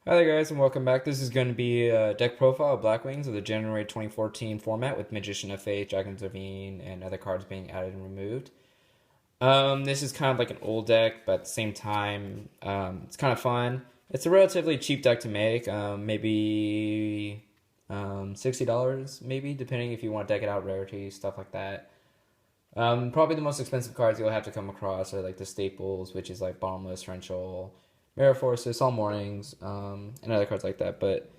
Hi there guys and welcome back. This is going to be a deck profile of BlackWings of the January 2014 format with Magician of Faith, Dragon's Ravine, and other cards being added and removed. This is kind of like an old deck, but at the same time, it's kind of fun. It's a relatively cheap deck to make, maybe $60 maybe, depending if you want to deck it out, rarity, stuff like that. Probably the most expensive cards you'll have to come across are like the staples, which is like Banlist, Torrential, Mirror Forces, All Mornings, and other cards like that. But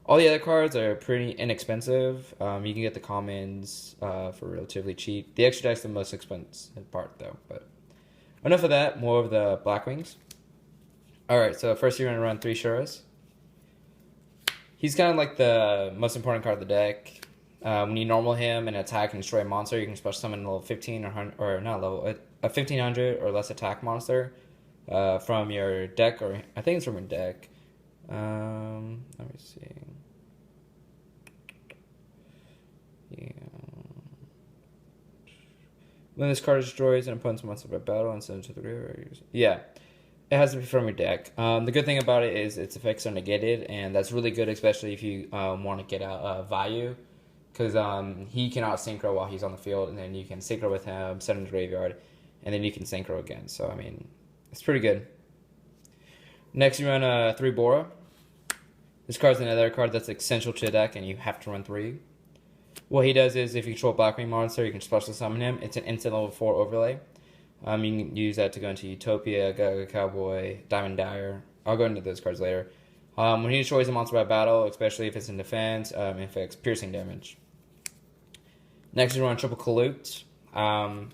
all the other cards are pretty inexpensive. You can get the commons for relatively cheap. The extra deck's the most expensive part though. But enough of that. More of the Blackwings. All right. So first you're gonna run 3 Shuras. He's kind of like the most important card of the deck. When you normal him and attack and destroy a monster, you can special summon a level 15 or not level a 1500 or less attack monster from your deck, or I think it's from your deck. Let me see. Yeah. When this card destroys an opponent's monster by battle and sends it to the graveyard. Yeah. It has to be from your deck. The good thing about it is its effects are negated, and that's really good, especially if you want to get out value. Because he cannot synchro while he's on the field, and then you can synchro with him, send him to the graveyard, and then you can synchro again. So, I mean, it's pretty good. Next, you run 3 Bora. This card's another card that's essential to the deck, and you have to run 3. What he does is, if you control a BlackWing monster, you can special summon him. It's an instant level 4 overlay. You can use that to go into Utopia, Gaga Cowboy, Diamond Dyer. I'll go into those cards later. When he destroys a monster by battle, especially if it's in defense, it inflicts piercing damage. Next, you run triple Colute. The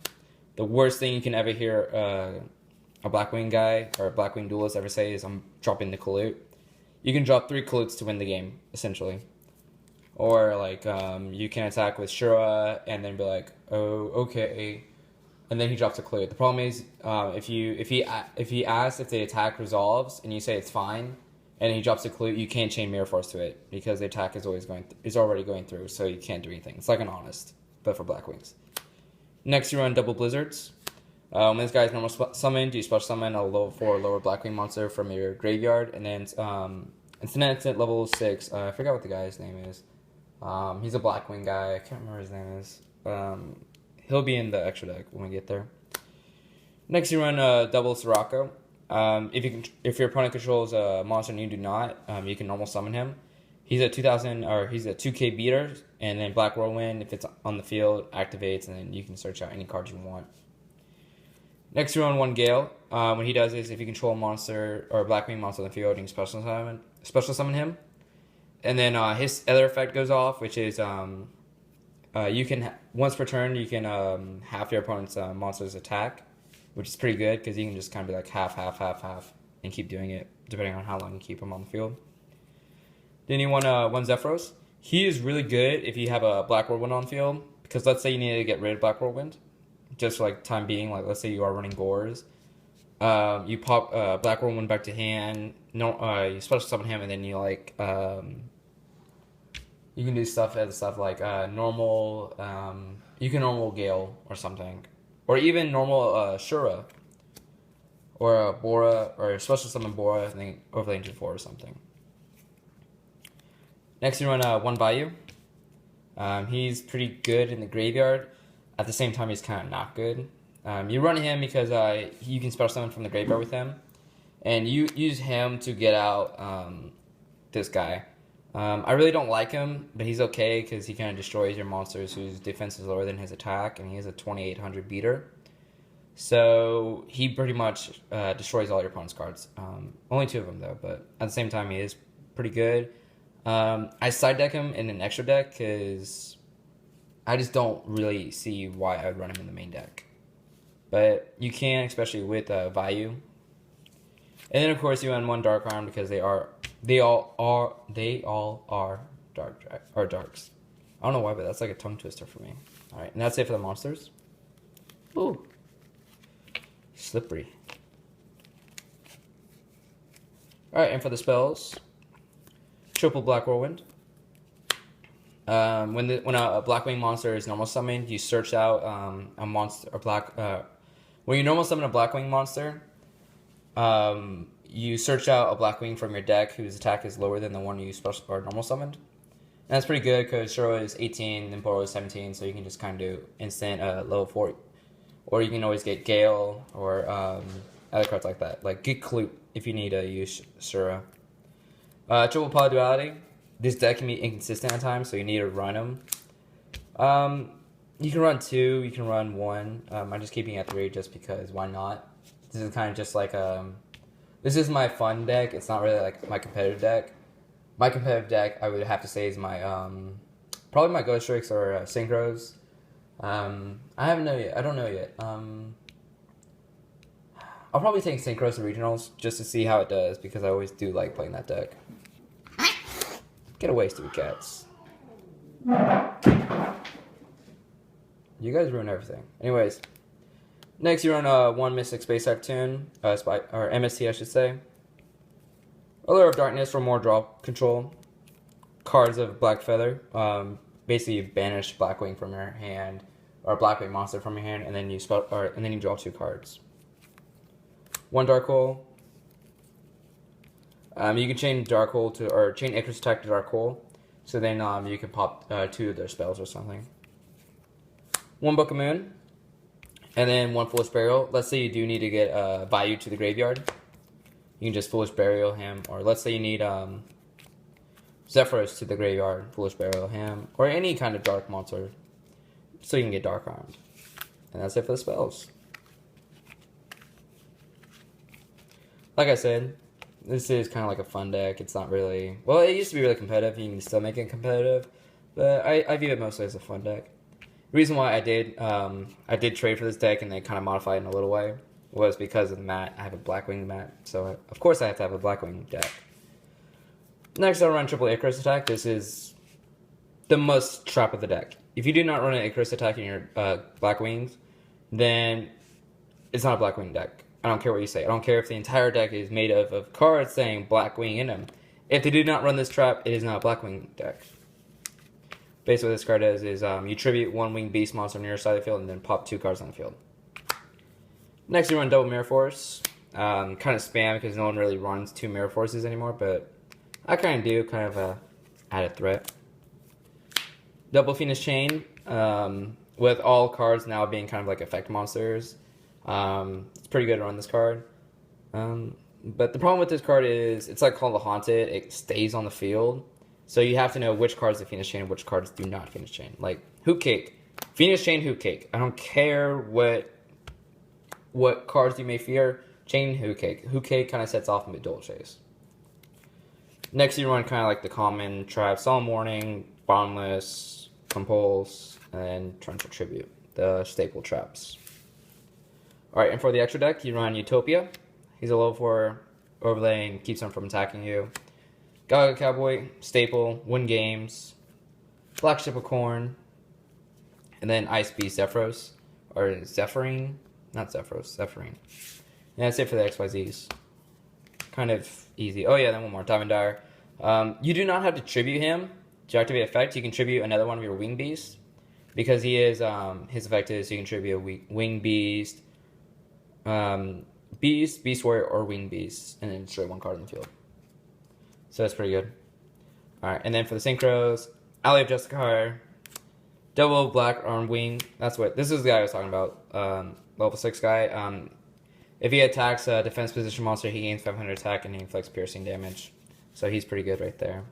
worst thing you can ever hear a Blackwing guy or a Blackwing duelist ever say is, I'm dropping the Colute. You can drop 3 Colutes to win the game, essentially. Or, like, you can attack with Shura and then be like, oh, okay. And then he drops a Colute. The problem is, if he asks if the attack resolves and you say it's fine, and he drops a Colute, you can't chain Mirror Force to it because the attack is already going through, so you can't do anything. It's like an Honest, but for Blackwings. Next, you run double Blizzards. When this guy's normal summoned, you special summon a level 4 lower Blackwing monster from your graveyard, and then it's an instant level 6. I forgot what the guy's name is. He's a Blackwing guy. I can't remember his name is. He'll be in the extra deck when we get there. Next, you run double Sirocco. If your opponent controls a monster and you do not, you can normal summon him. He's a 2K beater, and then Black Whirlwind, if it's on the field, activates, and then you can search out any cards you want. Next, you run 1 Gale. What he does is, if you control a monster or a Blackwing monster on the field, you can special summon him. And then his other effect goes off, which is you can once per turn you can half your opponent's monster's attack, which is pretty good because you can just kind of be like half, and keep doing it depending on how long you keep him on the field. Then you want 1 Zephyros. He is really good if you have a Black Whirlwind on field, because let's say you need to get rid of Black Whirlwind, just for like time being, like let's say you are running Gores. You pop Black Whirlwind back to hand, you special summon him, and then you like you can do stuff like normal, you can normal Gale or something, or even normal Shura, or Bora, or special summon Bora, and then overlay into 4 or something. Next, you run 1 Bayou. He's pretty good in the graveyard. At the same time, he's kind of not good. You run him because you can special summon from the graveyard with him, and you use him to get out this guy. I really don't like him, but he's okay because he kind of destroys your monsters whose defense is lower than his attack, and he has a 2800 beater. So he pretty much destroys all your opponent's cards. Only 2 of them though, but at the same time, he is pretty good. I side deck him in an extra deck because I just don't really see why I would run him in the main deck. But you can, especially with Vayu. And then of course you run 1 Dark Arm because they all are darks. I don't know why, but that's like a tongue twister for me. All right, and that's it for the monsters. Ooh, slippery. All right, and for the spells. Triple Black Whirlwind. When a Blackwing monster is normal summoned, you search out a monster or when you normal summon a Blackwing monster, you search out a BlackWing from your deck whose attack is lower than the one you special or normal summoned. And that's pretty good because Shiro is 18 and Poro is 17, so you can just kind of do instant level 4. Or you can always get Gale or other cards like that. Like get Kloop if you need to use Shiro. Triple Pod Duality. This deck can be inconsistent at times, so you need to run them. You can run 2, you can run 1. I'm just keeping it at 3 just because why not? This is kind of just like this is my fun deck. It's not really like my competitive deck. My competitive deck, I would have to say, is my probably my Ghost Tricks or Synchros. I haven't know yet. I don't know yet. I'll probably take Synchros to regionals just to see how it does because I always do like playing that deck. Get away, stupid cats. You guys ruin everything. Anyways, next you run 1 Mystic Space Type Tune, or MST I should say. Allure of Darkness for more draw control. Cards of Black Feather. Basically, you banish BlackWing from your hand, or BlackWing monster from your hand, and then you draw 2 cards. 1 Dark Hole. You can chain Dark Hole or chain Icarus attack to Dark Hole, so then you can pop 2 of their spells or something. 1 Book of Moon, and then 1 Foolish Burial. Let's say you do need to get Vayu to the graveyard. You can just Foolish Burial him, or let's say you need Zephyros to the graveyard, Foolish Burial him, or any kind of dark monster, so you can get Dark Armed. And that's it for the spells. Like I said, this is kind of like a fun deck. It's not really... Well, it used to be really competitive. You can still make it competitive, but I view it mostly as a fun deck. The reason why I did trade for this deck and then kind of modify it in a little way was because of the mat. I have a BlackWing mat, so of course I have to have a BlackWing deck. Next, I'll run Triple Icarus Attack. This is the must trap of the deck. If you do not run an Icarus Attack in your BlackWings, then it's not a BlackWing deck. I don't care what you say. I don't care if the entire deck is made of cards saying BlackWing in them. If they do not run this trap, it is not a BlackWing deck. Basically what this card does is you tribute 1 winged beast monster on your side of the field and then pop 2 cards on the field. Next, you run Double Mirror Force. Kind of spam because no one really runs 2 Mirror Forces anymore, but I kind of do, kind of a added threat. Double Phoenix Chain, with all cards now being kind of like effect monsters. It's pretty good to run this card. But the problem with this card is it's like called the Haunted. It stays on the field. So you have to know which cards the Phoenix Chain and which cards do not Phoenix Chain. Like Hoot Cake. Phoenix Chain, Hoot Cake. I don't care what cards you may fear. Chain Hoot Cake. Hoot Cake kind of sets off mid-dual chase. Next you run kind of like the common trap. Solemn Warning, Banlist, Compulse, and Torrential Tribute. The staple traps. Alright, and for the extra deck, you run Utopia. He's a level 4 overlay and keeps him from attacking you. Gaga Cowboy, staple, win games. Black Ship of Corn. And then Ice Beast Zephyros. Or Zephyrine. Not Zephyros, Zephyrine. And that's it for the XYZs. Kind of easy. Oh yeah, then one more. Diamond Dire. You do not have to tribute him to activate effect. You can tribute another one of your Wing Beasts. Because he is, his effect is you can tribute a Wing Beast, Beast Warrior, or Wing Beast, and then destroy 1 card in the field. So that's pretty good. Alright, and then for the Synchros, Alley of Justicar, Double Black Armed Wing. This is the guy I was talking about. Level 6 guy. If he attacks a defense position monster, he gains 500 attack and he inflicts piercing damage. So he's pretty good right there.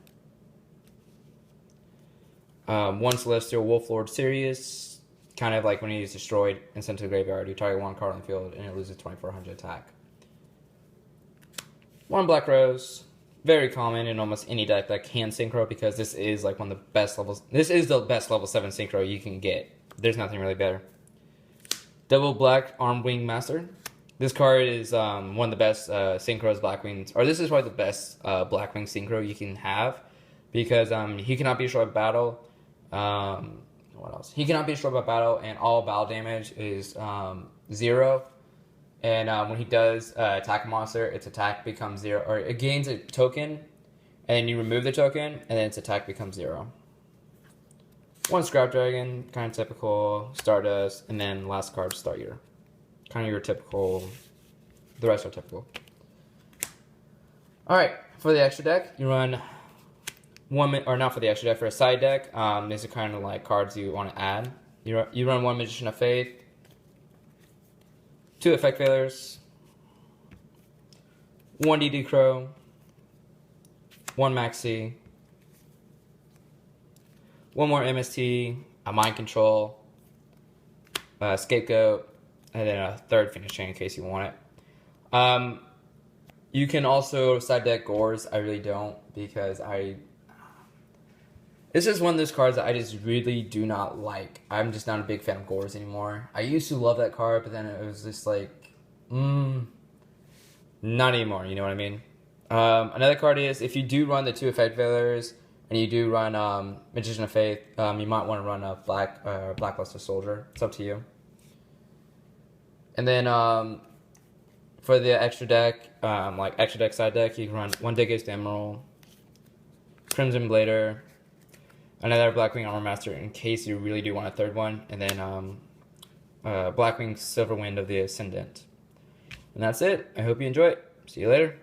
1 Celestial Wolf Lord Sirius. Kind of like when he's destroyed and sent to the graveyard, you target 1 card on the field and it loses 2400 attack. 1 Black Rose. Very common in almost any deck that can synchro because this is like one of the best levels. This is the best level 7 synchro you can get. There's nothing really better. Double Black Armed Wing Master. This card is one of the best synchros BlackWings, or this is probably the best BlackWing synchro you can have because he cannot be destroyed by battle. What else? He cannot be destroyed by battle, and all battle damage is 0. And when he does attack a monster, its attack becomes 0, or it gains a token, and then you remove the token, and then its attack becomes 0. 1 Scrap Dragon, kind of typical, Stardust, and then last card, Staryear. Kind of your typical, the rest are typical. Alright, for the extra deck, you run one, or not for the extra deck, for a side deck, these are kind of like cards you want to add. You run one Magician of Faith, 2 Effect Failures, 1 DD Crow, 1 Maxi, 1 more MST, a Mind Control, a Scapegoat, and then a 3rd Finish Chain in case you want it. You can also side deck Gores. I really don't, because it's just one of those cards that I just really do not like. I'm just not a big fan of Gores anymore. I used to love that card, but then it was just like, not anymore, you know what I mean? Another card is, if you do run the 2 Effect Failures, and you do run Magician of Faith, you might want to run a Blackluster Soldier. It's up to you. And then for the extra deck, like extra deck side deck, you can run 1 Digest Emerald, Crimson Blader, another BlackWing Armor Master in case you really do want a 3rd one, and then BlackWing Silver Wind of the Ascendant. And that's it. I hope you enjoy it. See you later.